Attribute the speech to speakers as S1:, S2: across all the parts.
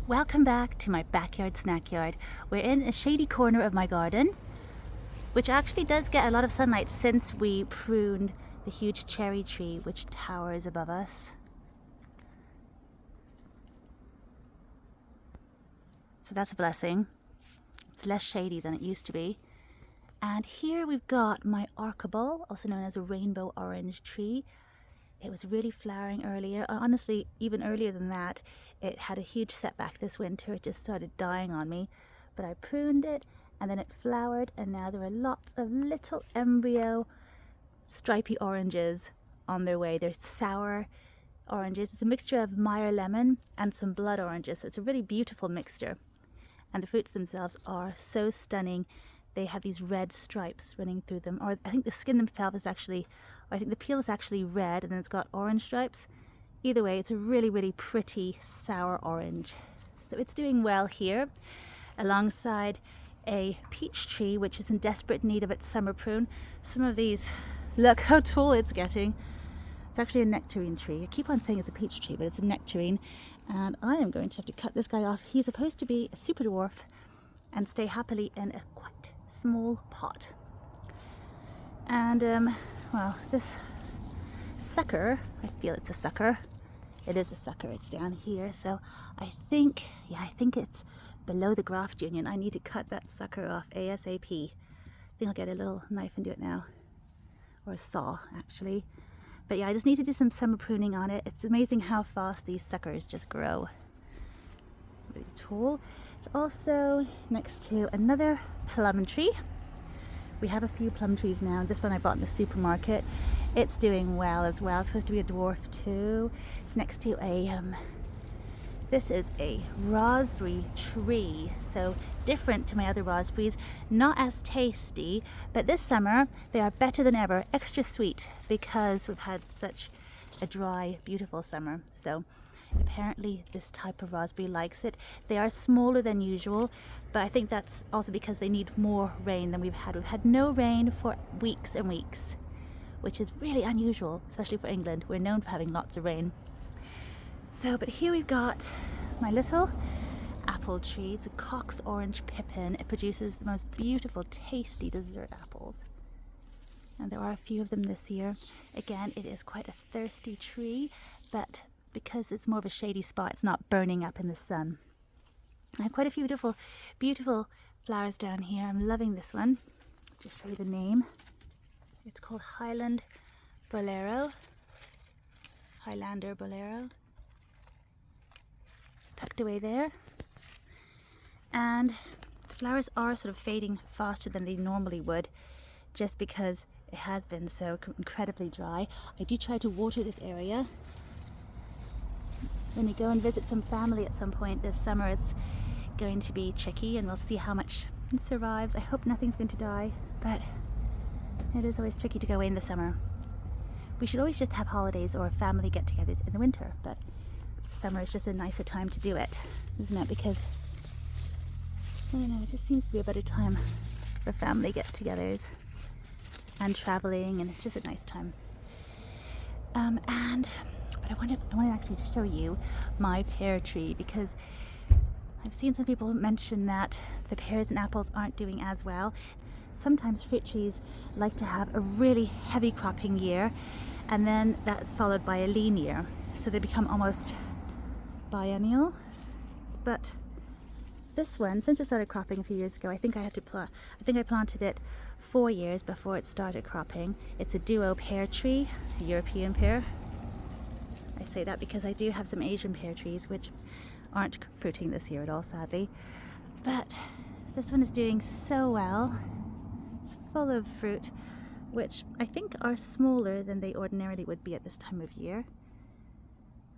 S1: Welcome back to my backyard snack yard. We're in a shady corner of my garden, which actually does get a lot of sunlight since we pruned the huge cherry tree which towers above us. So that's a blessing. It's less shady than it used to be. And here we've got my archibald, also known as a rainbow orange tree. It was really flowering earlier. Honestly, even earlier than that. It had a huge setback this winter. It just started dying on me. But I pruned it and then it flowered, and now there are lots of little embryo stripy oranges on their way. They're sour oranges. It's a mixture of Meyer lemon and some blood oranges. So it's a really beautiful mixture. And the fruits themselves are so stunning. They have these red stripes running through them, or I think the skin themselves is actually, or I think the peel is actually red and then it's got orange stripes. Either way, it's a really, really pretty sour orange. So it's doing well here, alongside a peach tree which is in desperate need of its summer prune. Some of these, look how tall it's getting. It's actually a nectarine tree. I keep on saying it's a peach tree, but it's a nectarine. And I am going to have to cut this guy off. He's supposed to be a super dwarf and stay happily in a quite small pot. And well, this sucker, I feel it's a sucker. It is a sucker. It's down here. So I think it's below the graft union. I need to cut that sucker off ASAP. I think I'll get a little knife and do it now, or a saw actually. But yeah, I just need to do some summer pruning on it. It's amazing how fast these suckers just grow. Really tall. It's also next to another plum tree. We have a few plum trees now. This one I bought in the supermarket. It's doing well as well. It's supposed to be a dwarf too. It's next to a this is a raspberry tree, so different to my other raspberries, not as tasty, but this summer they are better than ever, extra sweet, because we've had such a dry, beautiful summer. So apparently this type of raspberry likes it. They are smaller than usual, but I think that's also because they need more rain than we've had. We've had no rain for weeks and weeks, which is really unusual, especially for England. We're known for having lots of rain. So, but here we've got my little apple tree. It's a Cox Orange Pippin. It produces the most beautiful, tasty dessert apples. And there are a few of them this year. Again, it is quite a thirsty tree, but because it's more of a shady spot, it's not burning up in the sun. I have quite a few beautiful, beautiful flowers down here. I'm loving this one. I'll just show you the name. It's called Highland Bolero. Highlander Bolero. Tucked away there. And the flowers are sort of fading faster than they normally would, just because it has been so incredibly dry. I do try to water this area. When we go and visit some family at some point this summer, it's going to be tricky, and we'll see how much it survives. I hope nothing's going to die, but it is always tricky to go away in the summer. We should always just have holidays or family get-togethers in the winter, but summer is just a nicer time to do it, isn't it? Because, I don't know, it just seems to be a better time for family get-togethers and traveling, and it's just a nice time. But I wanted actually to show you my pear tree, because I've seen some people mention that the pears and apples aren't doing as well. Sometimes fruit trees like to have a really heavy cropping year, and then that's followed by a lean year, so they become almost biennial. But this one, since it started cropping a few years ago, I think I planted it 4 years before it started cropping. It's a duo pear tree, a European pear. I say that because I do have some Asian pear trees which aren't fruiting this year at all, sadly. But this one is doing so well. It's full of fruit, which I think are smaller than they ordinarily would be at this time of year.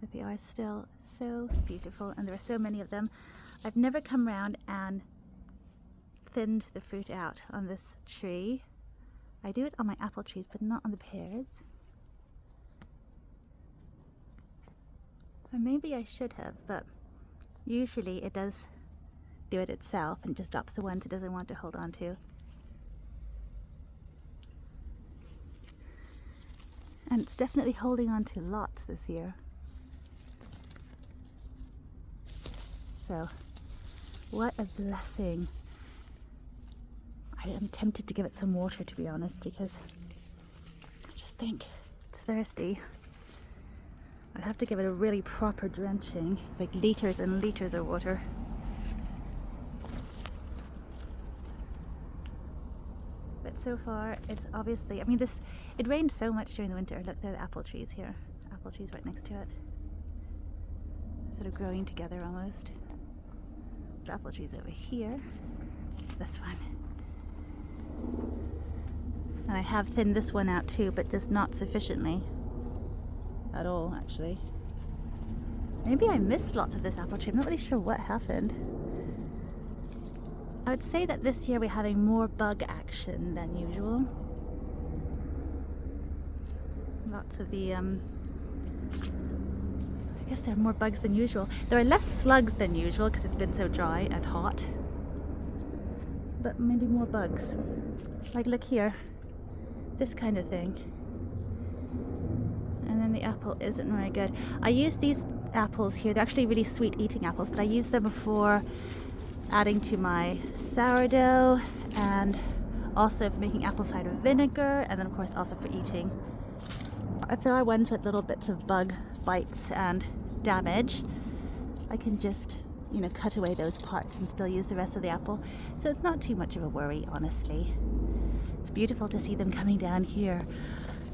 S1: But they are still so beautiful, and there are so many of them. I've never come around and thinned the fruit out on this tree. I do it on my apple trees, but not on the pears. Or maybe I should have, but usually it does do it itself and just drops the ones it doesn't want to hold on to. And it's definitely holding on to lots this year. So what a blessing. I am tempted to give it some water, to be honest, because I just think it's thirsty. I'd have to give it a really proper drenching, like liters and liters of water. But so far, it's obviously, I mean, it rained so much during the winter. Look, there are the apple trees here. Apple trees right next to it. Sort of growing together almost. The apple trees over here. It's this one. And I have thinned this one out too, but just not sufficiently. At all, actually. Maybe I missed lots of this apple tree. I'm not really sure what happened. I would say that this year we're having more bug action than usual. Lots of the, I guess there are more bugs than usual. There are less slugs than usual because it's been so dry and hot. But maybe more bugs. Like, look here. This kind of thing. And then the apple isn't very good. I use these apples here. They're actually really sweet eating apples, but I use them for adding to my sourdough and also for making apple cider vinegar, and then of course also for eating. If there are ones with little bits of bug bites and damage, I can just, you know, cut away those parts and still use the rest of the apple. So it's not too much of a worry, honestly. It's beautiful to see them coming down here.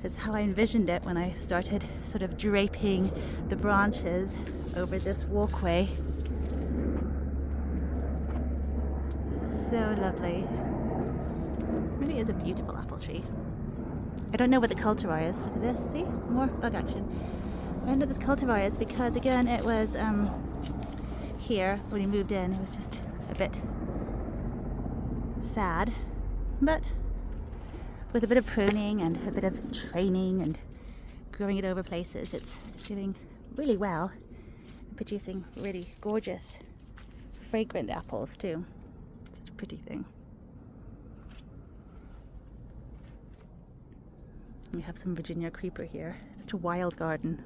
S1: It's how I envisioned it when I started sort of draping the branches over this walkway. So lovely. It really is a beautiful apple tree. I don't know what the cultivar is. Look at this, see? More bug action. I don't know what this cultivar is because, again, it was here when we moved in. It was just a bit sad, but with a bit of pruning and a bit of training and growing it over places, it's doing really well and producing really gorgeous, fragrant apples too. Such a pretty thing. We have some Virginia creeper here. Such a wild garden.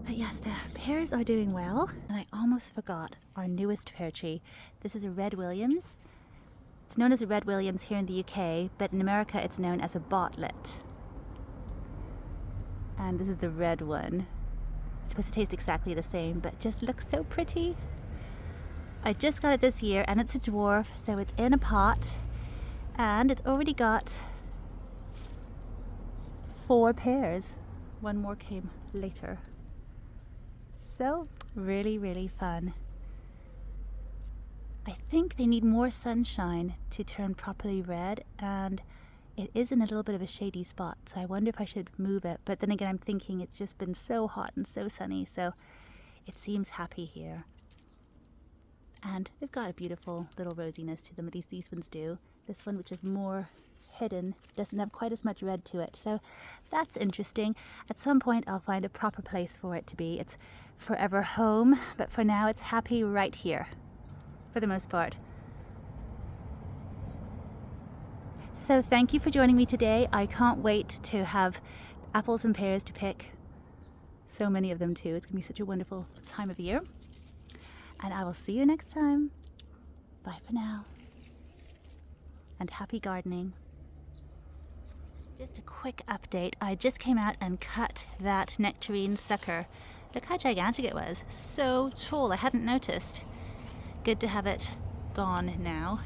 S1: But yes, the pears are doing well. And I almost forgot our newest pear tree. This is a Red Williams. It's known as a Red Williams here in the UK, but in America it's known as a Bartlett. And this is the red one. It's supposed to taste exactly the same, but just looks so pretty. I just got it this year, and it's a dwarf, so it's in a pot, and it's already got 4 pears. One more came later. So really, really fun. I think they need more sunshine to turn properly red, and it is in a little bit of a shady spot, so I wonder if I should move it. But then again, I'm thinking it's just been so hot and so sunny, so it seems happy here. And they've got a beautiful little rosiness to them, at least these ones do. This one, which is more hidden, doesn't have quite as much red to it, so that's interesting. At some point I'll find a proper place for it to be. It's forever home, but for now it's happy right here. For the most part. So thank you for joining me today. I can't wait to have apples and pears to pick. So many of them too. It's gonna be such a wonderful time of year. And I will see you next time. Bye for now. And happy gardening. Just a quick update. I just came out and cut that nectarine sucker. Look how gigantic it was. So tall, I hadn't noticed. Good to have it gone now.